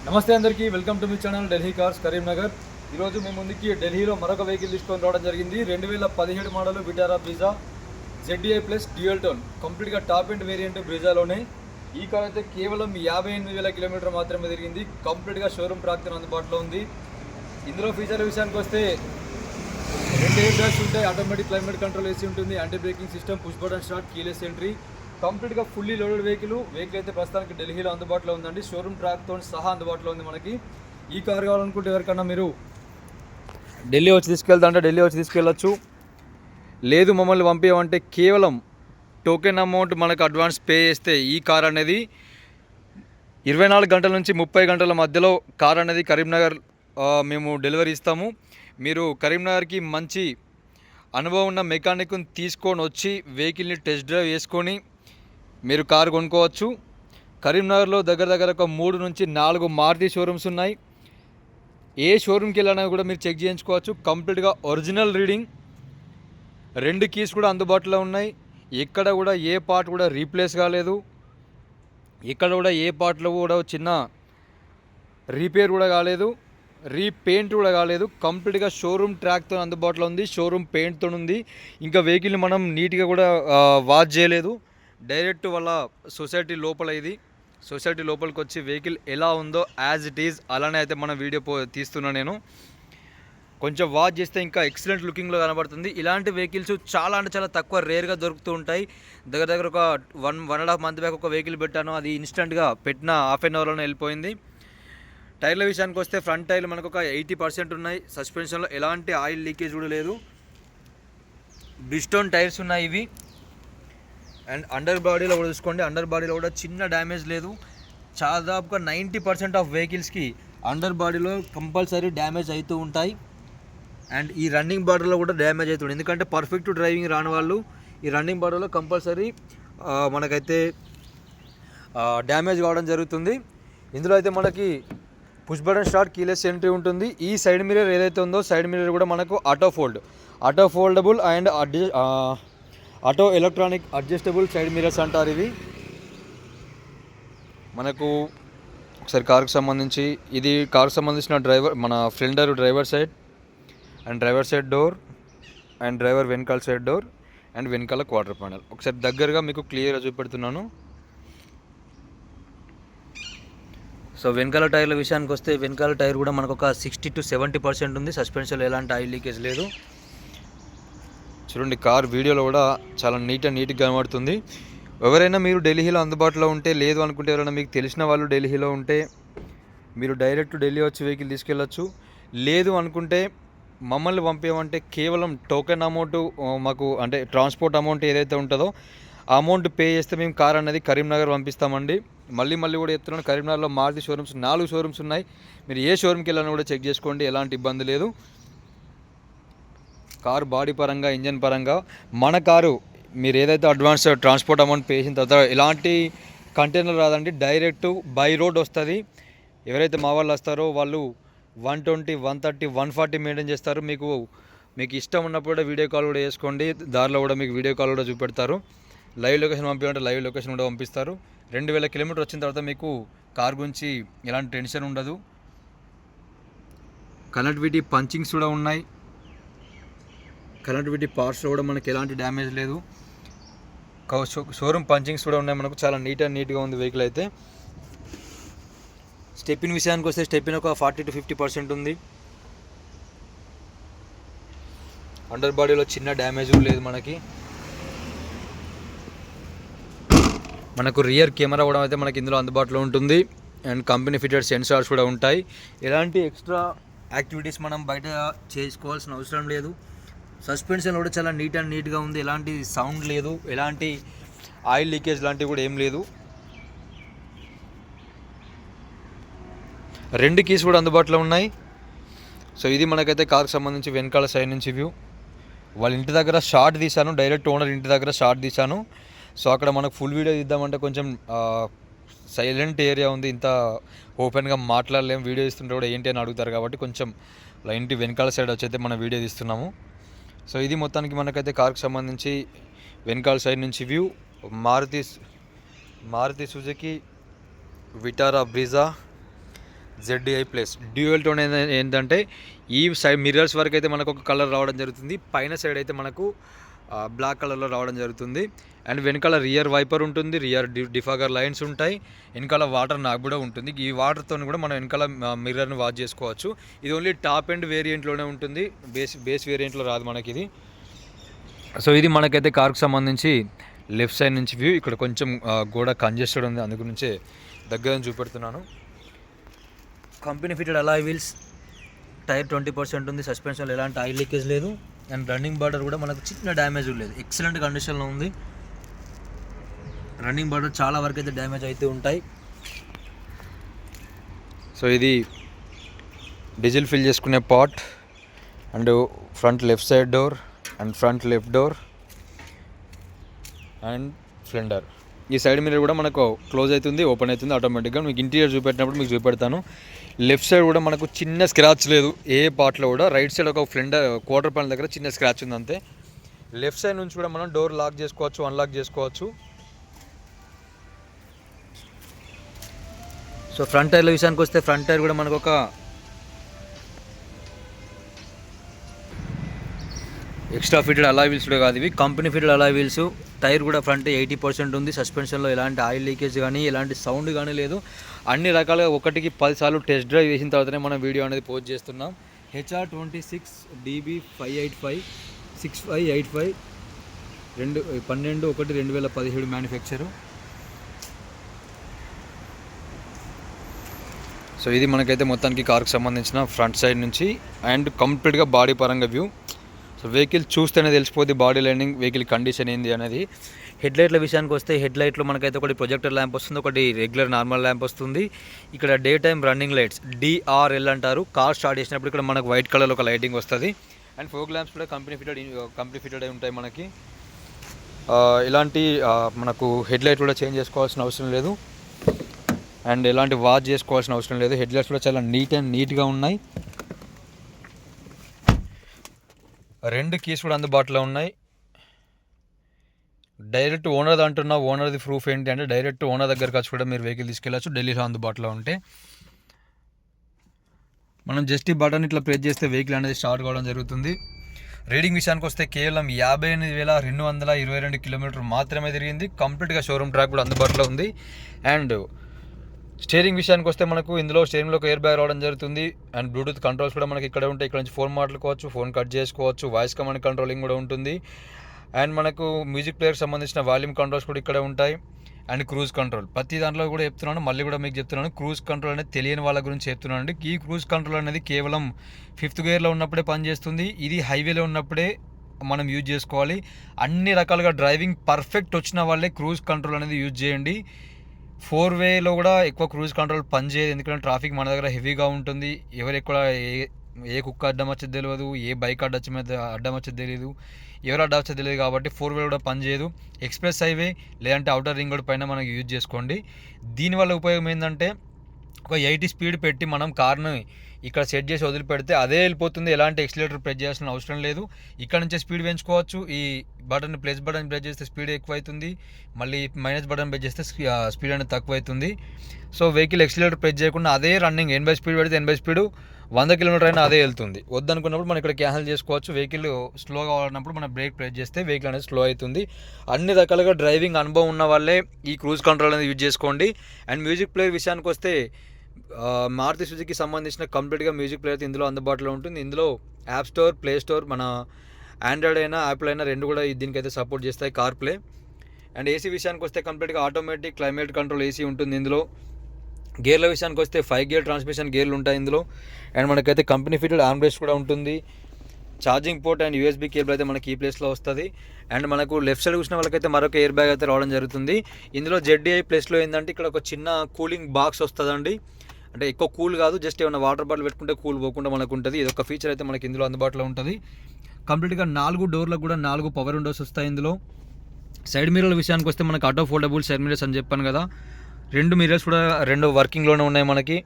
నమస్తే అందరికీ, welcome to me channel Delhi cars Karimnagar. ఈరోజు మీ ముందుకి ఢిల్లీలో మరొక వెహికల్ తీసుకొని రావడం జరిగింది. 2017 model Vitara Brezza ZDI plus dual tone, కంప్లీట్గా టాప్ ఎండ్ వేరియంట్ బ్రీజాలోనే. ఈ కార్ అయితే కేవలం 58,000 కిలోమీటర్ మాత్రమే తిరిగింది. కంప్లీట్గా షోరూమ్ ట్రాక్తో అందుబాటులో ఉంది. ఇందులో ఫీచర్ల విషయానికి వస్తే 2 ఎయిర్ బ్యాగ్స్ ఉంటాయి, ఆటోమేటిక్ క్లైమేట్ కంట్రోల్ ఏసీ ఉంటుంది, anti braking system, push button start, keyless entry, కంప్లీట్గా ఫుల్లీ లోడెడ్ వెహికల్ అయితే ప్రస్తుతానికి ఢిల్లీలో అందుబాటులో ఉందండి. షోరూమ్ ట్రాక్తో సహా అందుబాటులో ఉంది మనకి. ఈ కార్ కావాలనుకుంటే ఎవరికన్నా మీరు ఢిల్లీ వచ్చి తీసుకెళ్తాంటే ఢిల్లీ వచ్చి తీసుకెళ్ళచ్చు. లేదు మమ్మల్ని పంపించమంటే కేవలం టోకెన్ అమౌంట్ మనకు అడ్వాన్స్ పే చేస్తే ఈ కార్ అనేది 24 గంటల నుంచి 30 గంటల మధ్యలో కార్ అనేది కరీంనగర్ మేము డెలివరీ ఇస్తాము. మీరు కరీంనగర్కి మంచి అనుభవం ఉన్న మెకానిక్ని తీసుకొని వచ్చి వెహికల్ని టెస్ట్ డ్రైవ్ చేసుకొని మీరు కారు కొనుక్కోవచ్చు. కరీంనగర్లో దగ్గర ఒక 3 నుంచి 4 మారుతి షోరూమ్స్ ఉన్నాయి. ఏ షోరూమ్కి వెళ్ళినా కూడా మీరు చెక్ చేయించుకోవచ్చు. కంప్లీట్గా ఒరిజినల్ రీడింగ్, 2 కీస్ కూడా అందుబాటులో ఉన్నాయి. ఎక్కడ కూడా ఏ పార్ట్ కూడా రీప్లేస్ కాలేదు, ఇక్కడ కూడా ఏ పార్ట్లో కూడా చిన్న రిపేర్ కూడా కాలేదు, రీపెయింట్ కూడా కాలేదు. కంప్లీట్గా షోరూమ్ ట్రాక్తో అందుబాటులో ఉంది, షోరూమ్ పెయింట్తో ఉంది. ఇంకా వెహికల్ని మనం నీట్గా కూడా వాష్ చేయలేదు. డైరెక్ట్ వాళ్ళ సొసైటీ లోపల, ఇది సొసైటీ లోపలికి వచ్చి వెహికల్ ఎలా ఉందో యాజ్ ఇట్ ఈజ్ అలానే అయితే మన వీడియో తీస్తున్నా నేను. కొంచెం వాచ్ చేస్తే ఇంకా ఎక్సలెంట్ లుకింగ్లో కనబడుతుంది. ఇలాంటి వెహికల్స్ చాలా అంటే చాలా తక్కువ, రేర్గా దొరుకుతూ ఉంటాయి. దగ్గర ఒక 1.5 మంత్ బ్యాక్ ఒక వెహికల్ పెట్టాను, అది ఇన్స్టెంట్గా పెట్టిన హాఫ్ అన్ అవర్లోనే వెళ్ళిపోయింది. టైర్ల విషయానికి వస్తే ఫ్రంట్ టైర్లు మనకు ఒక 80% ఉన్నాయి. సస్పెన్షన్లో ఎలాంటి ఆయిల్ లీకేజ్ కూడా లేదు. బ్రిస్టోన్ టైర్స్ ఉన్నాయి ఇవి. అండ్ అండర్ బాడీలో కూడా చూసుకోండి, అండర్ బాడీలో కూడా చిన్న డ్యామేజ్ లేదు. దాదాపుగా 90% ఆఫ్ వెహికల్స్కి అండర్ బాడీలో కంపల్సరీ డ్యామేజ్ అవుతూ ఉంటాయి. అండ్ ఈ రన్నింగ్ బార్డర్లో కూడా డ్యామేజ్ అవుతుంది, ఎందుకంటే పర్ఫెక్ట్ డ్రైవింగ్ రాని వాళ్ళు ఈ రన్నింగ్ బార్డర్లో కంపల్సరీ మనకైతే డ్యామేజ్ కావడం జరుగుతుంది. ఇందులో అయితే మనకి push button start, keyless entry ఉంటుంది. ఈ సైడ్ మిర్రర్ ఏదైతే ఉందో సైడ్ మిర్రర్ కూడా మనకు auto foldable and auto electronic adjustable side mirrors అంటారు ఇవి. మనకు ఒకసారి కార్కి సంబంధించి, ఇది కార్కి సంబంధించిన మన fender driver side and driver side door and driver వెనకాల సైడ్ డోర్ అండ్ వెనకాల క్వార్టర్ ప్యానల్. ఒకసారి దగ్గరగా మీకు క్లియర్గా చూపెడుతున్నాను. సో వెనకాల టైర్ల విషయానికి వస్తే వెనకాల టైర్ కూడా మనకు ఒక 60 to 70% ఉంది. సస్పెన్షన్లో ఎలాంటి ఆయిల్ లీకేజ్ లేదు. చూడండి, కార్ వీడియోలో కూడా చాలా నీట్గా కనబడుతుంది. ఎవరైనా మీరు ఢిల్లీలో అందుబాటులో ఉంటే, లేదు అనుకుంటే ఎవరైనా మీకు తెలిసిన వాళ్ళు ఢిల్లీలో ఉంటే మీరు డైరెక్ట్ ఢిల్లీ వచ్చి వెహికల్ తీసుకెళ్ళచ్చు. లేదు అనుకుంటే మమ్మల్ని పంపించమంటే కేవలం టోకెన్ అమౌంట్ మాకు, అంటే ట్రాన్స్పోర్ట్ అమౌంట్ ఏదైతే ఉంటుందో ఆ అమౌంట్ పే చేస్తే మేము కార్ అనేది కరీంనగర్ పంపిస్తామండి. మళ్ళీ కూడా చెప్తున్నాను, కరీంనగర్లో మారుతి షోరూమ్స్ 4 షోరూమ్స్ ఉన్నాయి. మీరు ఏ షోరూమ్కి వెళ్ళాలని కూడా చెక్ చేసుకోండి, ఎలాంటి ఇబ్బంది లేదు. కారు బాడీ పరంగా, ఇంజన్ పరంగా మన కారు మీరు ఏదైతే అడ్వాన్స్ ట్రాన్స్పోర్ట్ అమౌంట్ పే చేసిన తర్వాత ఎలాంటి కంటైనర్ రాదండి, డైరెక్ట్ బై రోడ్ వస్తుంది. ఎవరైతే మా వాళ్ళు వస్తారో వాళ్ళు 120, 130, 140 మెయింటైన్ చేస్తారు. మీకు ఇష్టం ఉన్నప్పుడు కూడా వీడియో కాల్ కూడా చేసుకోండి, దారిలో కూడా మీకు వీడియో కాల్ కూడా చూపెడతారు. లైవ్ లొకేషన్ పంపించాలంటే లైవ్ లొకేషన్ కూడా పంపిస్తారు. 2000 కిలోమీటర్ వచ్చిన తర్వాత మీకు కార్ గురించి ఎలాంటి టెన్షన్ ఉండదు. కనెక్టివిటీ పంచింగ్స్ కూడా ఉన్నాయి, కనెక్టివిటీ పార్ట్స్లో కూడా మనకి ఎలాంటి డ్యామేజ్ లేదు. షోరూమ్ పంచింగ్స్ కూడా ఉన్నాయి మనకు. చాలా నీట్గా ఉంది వెహికల్ అయితే. స్టెప్పిన్ విషయానికి వస్తే స్టెప్పిన్ ఒక 40 to 50% ఉంది. అండర్ బాడీలో చిన్న డ్యామేజ్ లేదు మనకు రియర్ కెమెరా కూడా అయితే మనకి ఇందులో అందుబాటులో ఉంటుంది. అండ్ కంపెనీ ఫిటెడ్ సెన్సార్స్ కూడా ఉంటాయి. ఎలాంటి ఎక్స్ట్రా యాక్టివిటీస్ మనం బయట చేసుకోవాల్సిన అవసరం లేదు. సస్పెన్షన్ కూడా చాలా నీట్గా ఉంది, ఎలాంటి సౌండ్ లేదు, ఎలాంటి ఆయిల్ లీకేజ్ లాంటివి కూడా ఏం లేదు. 2 కీస్ కూడా అందుబాటులో ఉన్నాయి. సో ఇది మనకైతే కార్కి సంబంధించి వెనకాల సైడ్ నుంచి వ్యూ. వాళ్ళ ఇంటి దగ్గర షార్ట్ తీశాను, డైరెక్ట్ ఓనర్ ఇంటి దగ్గర షార్ట్ తీశాను. సో అక్కడ మనకు ఫుల్ వీడియో తీద్దామంటే కొంచెం సైలెంట్ ఏరియా ఉంది, ఇంత ఓపెన్గా మాట్లాడలేము. వీడియో ఇస్తుంటే కూడా ఏంటి అని అడుగుతారు కాబట్టి కొంచెం ఇంటి వెనకాల సైడ్ వచ్చి అయితే మనం వీడియో తీస్తున్నాము. సో ఇది మొత్తానికి మనకైతే కార్కి సంబంధించి వెనకాల సైడ్ నుంచి view. Maruti Suzuki Vitara Brezza ZDI plus dual tone ఏంటంటే ఈ సైడ్ మిర్రర్స్ వరకు అయితే మనకు ఒక కలర్ రావడం జరుగుతుంది, పైన సైడ్ అయితే మనకు బ్లాక్ కలర్లో రావడం జరుగుతుంది. అండ్ వెనకాల రియర్ వైపర్ ఉంటుంది, రియర్ డిఫాగర్ లైన్స్ ఉంటాయి, వెనకాల వాటర్ నాక్ కూడా ఉంటుంది. ఈ వాటర్తో కూడా మనం వెనకాల మిర్రర్ని వాష్ చేసుకోవచ్చు. ఇది ఓన్లీ టాప్ ఎండ్ వేరియంట్లోనే ఉంటుంది, బేస్ వేరియంట్లో రాదు మనకి ఇది. సో ఇది మనకైతే కార్కి సంబంధించి లెఫ్ట్ సైడ్ నుంచి వ్యూ. ఇక్కడ కొంచెం గోడ కంజెస్టెడ్ ఉంది, అందు గురించే దగ్గర నుంచి చూపెడుతున్నాను. Company fitted alloy wheels, tyre 20% ఉంది, సస్పెన్షన్లో ఎలాంటి ఆయిల్ లీకేజ్ లేదు. అండ్ రన్నింగ్ బార్డర్ కూడా మనకు చిన్న డ్యామేజ్ లేదు, ఎక్సలెంట్ కండిషన్లో ఉంది. రన్నింగ్ బార్డర్ చాలా వరకు అయితే డ్యామేజ్ అయితే ఉంటాయి. సో ఇది డీజిల్ ఫిల్ చేసుకునే pot and front left side door and front left door and fender. ఈ సైడ్ మిర్రర్ కూడా మనకు క్లోజ్ అవుతుంది, ఓపెన్ అవుతుంది ఆటోమేటిక్గా. మీకు ఇంటీరియర్ చూపెట్టినప్పుడు మీకు చూపెడతాను. లెఫ్ట్ సైడ్ కూడా మనకు చిన్న స్క్రాచ్ లేదు ఏ పార్ట్లో కూడా. రైట్ సైడ్ ఒక ఫ్లెండర్ క్వార్టర్ పాయింట్ దగ్గర చిన్న స్క్రాచ్ ఉంది అంతే. లెఫ్ట్ సైడ్ నుంచి కూడా మనం డోర్ లాక్ చేసుకోవచ్చు, అన్లాక్ చేసుకోవచ్చు. సో ఫ్రంట్ టైర్ల విషయానికి వస్తే ఫ్రంట్ టైర్ కూడా మనకు ఒక ఎక్స్ట్రా ఫిటెడ్ అలాయ్ వీల్స్ కూడా కాదు, ఇవి company fitted alloy wheels. Tyre కూడా ఫ్రంట్ 80% ఉంది, సస్పెన్షన్లో ఎలాంటి ఆయిల్ లీకేజ్ కానీ ఎలాంటి సౌండ్ కానీ లేదు. అన్ని రకాలుగా 1కి 10 సార్లు టెస్ట్ డ్రైవ్ చేసిన తర్వాతనే మనం వీడియో అనేది పోస్ట్ చేస్తున్నాం. HR26DB585 6585 12/1/2017 మ్యానుఫ్యాక్చరు. సో ఇది మనకైతే మొత్తానికి కార్కి సంబంధించిన ఫ్రంట్ సైడ్ నుంచి అండ్ కంప్లీట్గా బాడీ పరంగా వ్యూ. సో వెహికల్ చూస్తేనే తెలిసిపోద్ది బాడీ లైనింగ్, వెహికల్ కండిషన్ ఏంది అనేది. హెడ్లైట్ల విషయానికి వస్తే హెడ్లైట్లో మనకైతే ఒకటి ప్రొజెక్టర్ ల్యాంప్ వస్తుంది, ఒకటి రెగ్యులర్ నార్మల్ ల్యాంప్ వస్తుంది. ఇక్కడ day time running lights DRL అంటారు. కార్ స్టార్ట్ చేసినప్పుడు ఇక్కడ మనకు వైట్ కలర్లో ఒక లైటింగ్ వస్తుంది. అండ్ ఫోగ్ ల్యాంప్స్ కూడా కంపెనీ ఫిటెడ్ అయి ఉంటాయి మనకి. ఇలాంటి మనకు హెడ్లైట్ కూడా చేంజ్ చేసుకోవాల్సిన అవసరం లేదు అండ్ ఎలాంటి వాచ్ చేసుకోవాల్సిన అవసరం లేదు. హెడ్లైట్స్ కూడా చాలా నీట్గా ఉన్నాయి. 2 కీస్ కూడా అందుబాటులో ఉన్నాయి. డైరెక్ట్ ఓనర్ అంటున్నా, ఓనర్ది ప్రూఫ్ ఏంటి అంటే డైరెక్ట్ ఓనర్ దగ్గరకు వచ్చి కూడా మీరు వెహికల్ తీసుకెళ్ళచ్చు ఢిల్లీలో అందుబాటులో ఉంటే. మనం జస్ట్ ఈ బటన్ ఇట్లా ప్రెస్ చేస్తే వెహికల్ అనేది స్టార్ట్ కావడం జరుగుతుంది. రీడింగ్ విషయానికి వస్తే కేవలం 58,222 కిలోమీటర్లు మాత్రమే తిరిగింది. కంప్లీట్గా షోరూమ్ ట్రాక్ కూడా అందుబాటులో ఉంది. అండ్ స్టీరింగ్ విషయానికి వస్తే మనకు ఇందులో స్టీరింగ్లో ఒక ఎయిర్ బ్యాగ్ రావడం జరుగుతుంది. అండ్ బ్లూటూత్ కంట్రోల్స్ కూడా మనకి ఇక్కడ ఉంటాయి. ఇక్కడ నుంచి ఫోన్ మాట్లాడుకోవచ్చు, ఫోన్ కట్ చేసుకోవచ్చు, వాయిస్ కమాండ్ కంట్రోలింగ్ కూడా ఉంటుంది. అండ్ మనకు మ్యూజిక్ ప్లేయర్కి సంబంధించిన వాల్యూమ్ కంట్రోల్స్ కూడా ఇక్కడ ఉంటాయి. అండ్ క్రూజ్ కంట్రోల్ ప్రతి దాంట్లో కూడా చెప్తున్నాను, మళ్ళీ కూడా మీకు చెప్తున్నాను. క్రూజ్ కంట్రోల్ అనేది తెలియని వాళ్ళ గురించి చెప్తున్నాను అండి. ఈ క్రూజ్ కంట్రోల్ అనేది కేవలం 5th గేర్లో ఉన్నప్పుడే పనిచేస్తుంది. ఇది హైవేలో ఉన్నప్పుడే మనం యూజ్ చేసుకోవాలి. అన్ని రకాలుగా డ్రైవింగ్ పర్ఫెక్ట్ వచ్చిన వాళ్ళే క్రూజ్ కంట్రోల్ అనేది యూజ్ చేయండి. 4వేలో కూడా ఎక్కువ క్రూజ్ కంట్రోల్ పనిచేయదు, ఎందుకంటే ట్రాఫిక్ మన దగ్గర హెవీగా ఉంటుంది. ఎవరు ఎక్కువ ఏ కుక్క అడ్డం వచ్చేది తెలియదు, ఏ బైక్ అడ్డం వచ్చేది తెలియదు, ఎవరు అడ్డం వచ్చేది తెలియదు. కాబట్టి 4వే కూడా పనిచేయదు. ఎక్స్ప్రెస్ హైవే లేదంటే అవుటర్ రింగ్ రోడ్ పైన మనకు యూజ్ చేసుకోండి. దీనివల్ల ఉపయోగం ఏంటంటే ఒక 80 స్పీడ్ పెట్టి మనం కార్ను ఇక్కడ సెట్ చేసి వదిలిపెడితే అదే వెళ్ళిపోతుంది. ఎలాంటి ఎక్సిలేటర్ ప్రెస్ చేయాల్సిన అవసరం లేదు. ఇక్కడ నుంచే స్పీడ్ పెంచుకోవచ్చు. ఈ బటన్ ప్లస్ బటన్ ప్రెస్ చేస్తే స్పీడ్ ఎక్కువ అవుతుంది, మళ్ళీ మైనస్ బటన్ ప్రెస్ చేస్తే స్పీడ్ అనేది తక్కువ అవుతుంది. సో వెహికల్ ఎక్సిలేటర్ ప్రెస్ చేయకుండా అదే రన్నింగ్ 80 స్పీడ్ పెడితే 80 స్పీడ్ 100 కిలోమీటర్ అయినా అదే వెళ్తుంది. వద్దనుకున్నప్పుడు మనం ఇక్కడ క్యాన్సిల్ చేసుకోవచ్చు. వెహికల్ స్లో కావాలన్నప్పుడు మనం బ్రేక్ ప్రెస్ చేస్తే వెహికల్ అనేది స్లో అవుతుంది. అన్ని రకాలుగా డ్రైవింగ్ అనుభవం ఉన్న వాళ్ళే ఈ క్రూజ్ కంట్రోల్ అనేది యూజ్ చేసుకోండి. అండ్ మ్యూజిక్ ప్లేయర్ విషయానికి వస్తే మారుతి సుజుకి సంబంధించిన కంప్లీట్గా మ్యూజిక్ ప్లేయర్ ఇందులో అందుబాటులో ఉంటుంది. ఇందులో యాప్ స్టోర్, ప్లే స్టోర్, మన ఆండ్రాయిడ్ అయినా యాపిల్ అయినా రెండు కూడా దీనికైతే సపోర్ట్ చేస్తాయి, కార్ ప్లే. అండ్ ఏసీ విషయానికి వస్తే కంప్లీట్గా ఆటోమేటిక్ క్లైమేట్ కంట్రోల్ ఏసీ ఉంటుంది ఇందులో. గేర్ల విషయానికి వస్తే 5 గేర్ ట్రాన్స్మిషన్ గేర్లు ఉంటాయి ఇందులో. అండ్ మనకైతే కంపెనీ ఫిటెడ్ ఆర్మ్ రెస్ట్ కూడా ఉంటుంది. Charging port and USB cable అయితే మనకి ఈ ప్లేస్లో వస్తుంది. అండ్ మనకు లెఫ్ట్ సైడ్ చూసిన వాళ్ళకైతే మరొక ఎయిర్ బ్యాగ్ అయితే రావడం జరుగుతుంది. ఇందులో ZDI ప్లస్లో ఏంటంటే ఇక్కడ ఒక చిన్న కూలింగ్ బాక్స్ వస్తుందండి. అంటే ఎక్కువ కూల్ కాదు, జస్ట్ ఏమైనా వాటర్ బాటిల్ పెట్టుకుంటే కూల్ పోకుండా మనకు ఉంటుంది. ఇది ఒక ఫీచర్ అయితే మనకి ఇందులో అందుబాటులో ఉంటుంది. కంప్లీట్గా 4 డోర్లకు కూడా 4 పవర్ విండోస్ వస్తాయి ఇందులో. సైడ్ మిర్రర్ల విషయానికి వస్తే మనకు ఆటో ఫోల్డబుల్ సైడ్ మిర్రర్స్ అని చెప్పాను కదా, 2 మిర్రర్స్ కూడా 2 వర్కింగ్లోనే ఉన్నాయి మనకి.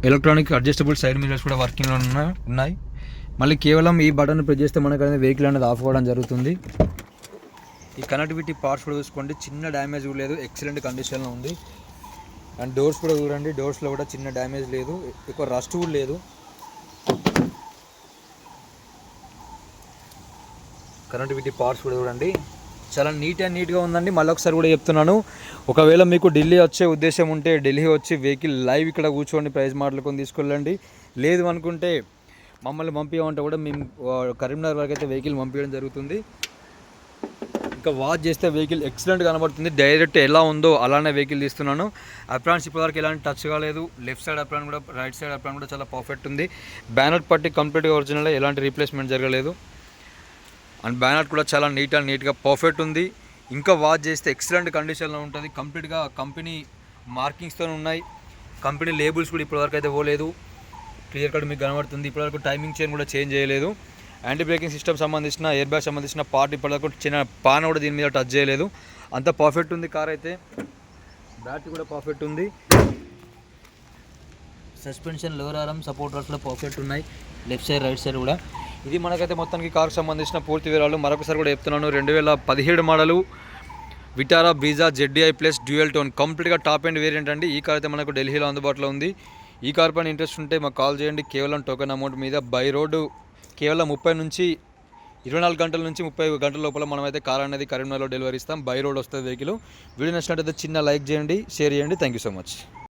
ఎలక్ట్రానిక్ అడ్జస్టబుల్ సైడ్ మిర్రర్స్ కూడా వర్కింగ్లో ఉన్నాయి. మళ్ళీ కేవలం ఈ బటన్ ప్రెస్ చేస్తే మనకు అనేది వెహికల్ అనేది ఆఫ్ అవ్వడం జరుగుతుంది. ఈ కనెక్టివిటీ పార్ట్స్ కూడా చూసుకోండి, చిన్న డ్యామేజ్ కూడా లేదు, ఎక్సలెంట్ కండిషన్లో ఉంది. అండ్ డోర్స్ కూడా చూడండి, డోర్స్లో కూడా చిన్న డ్యామేజ్ లేదు, ఎక్కువ రస్ట్ కూడా లేదు. కనెక్టివిటీ పార్ట్స్ కూడా చూడండి, చాలా నీట్గా ఉందండి. మళ్ళీ ఒకసారి కూడా చెప్తున్నాను, ఒకవేళ మీకు ఢిల్లీ వచ్చే ఉద్దేశం ఉంటే ఢిల్లీ వచ్చి వెహికల్ లైవ్ ఇక్కడ కూర్చోండి ప్రైస్ మాట్లాడుకొని తీసుకెళ్ళండి. లేదు అనుకుంటే మమ్మల్ని పంపించమంటే కూడా మేము కరీంనగర్ వరకు అయితే వెహికల్ పంపించడం జరుగుతుంది. ఇంకా వాచ్ చేస్తే వెహికల్ ఎక్సలెంట్ కనబడుతుంది, డైరెక్ట్ ఎలా ఉందో అలానే వెహికల్ తీస్తున్నాను. అప్రాన్స్ ఇప్పటివరకు ఎలాంటి టచ్ కాలేదు, లెఫ్ట్ సైడ్ అప్రాన్ కూడా రైట్ సైడ్ అప్రాన్ కూడా చాలా పర్ఫెక్ట్ ఉంది. బ్యానర్ పట్టి కంప్లీట్గా ఒరిజినల్, ఎలాంటి రీప్లేస్మెంట్ జరగలేదు. అండ్ బ్యానర్ కూడా చాలా నీట్గా పర్ఫెక్ట్ ఉంది. ఇంకా వాచ్ చేస్తే ఎక్సలెంట్ కండిషన్లో ఉంటుంది, కంప్లీట్గా కంపెనీ మార్కింగ్స్తో ఉన్నాయి. కంపెనీ లేబుల్స్ కూడా ఇప్పటివరకు అయితే పోలేదు, క్లియర్ కట్ మీకు కనబడుతుంది. ఇప్పటివరకు టైమింగ్ చైన్ కూడా చేంజ్ చేయలేదు. యాంటీ బ్రేకింగ్ సిస్టమ్ సంబంధించిన ఎయిర్ బ్యాగ్ సంబంధించిన పార్ట్ ఇప్పటివరకు చిన్న పాన కూడా దీని మీద టచ్ చేయలేదు. అంత పర్ఫెక్ట్ ఉంది కార్ అయితే. బ్యాటరీ కూడా పర్ఫెక్ట్ ఉంది. Suspension lower arm support works కూడా పర్ఫెక్ట్ ఉన్నాయి, లెఫ్ట్ సైడ్ రైట్ సైడ్ కూడా. ఇది మనకైతే మొత్తానికి కార్కి సంబంధించిన పూర్తి వివరాలు. మరొకసారి కూడా చెప్తున్నాను, 2017 model Vitara Brezza ZDI plus dual tone కంప్లీట్గా టాప్ అండ్ వేరియంట్ అండి. ఈ కార్ అయితే మనకు ఢిల్లీలో అందుబాటులో ఉంది. ఈ కార్ పైన ఇంట్రెస్ట్ ఉంటే మాకు కాల్ చేయండి. కేవలం టోకెన్ అమౌంట్ మీద బై రోడ్డు కేవలం 30 నుంచి 24 గంటల నుంచి 30 గంటల లోపల మనమైతే కార్ అనేది కరీంనగర్లో డెలివరీ ఇస్తాం. బై రోడ్ వస్తుంది వెహికల్. వీడియో నచ్చినట్టయితే చిన్న లైక్ చేయండి, షేర్ చేయండి. Thank you so much.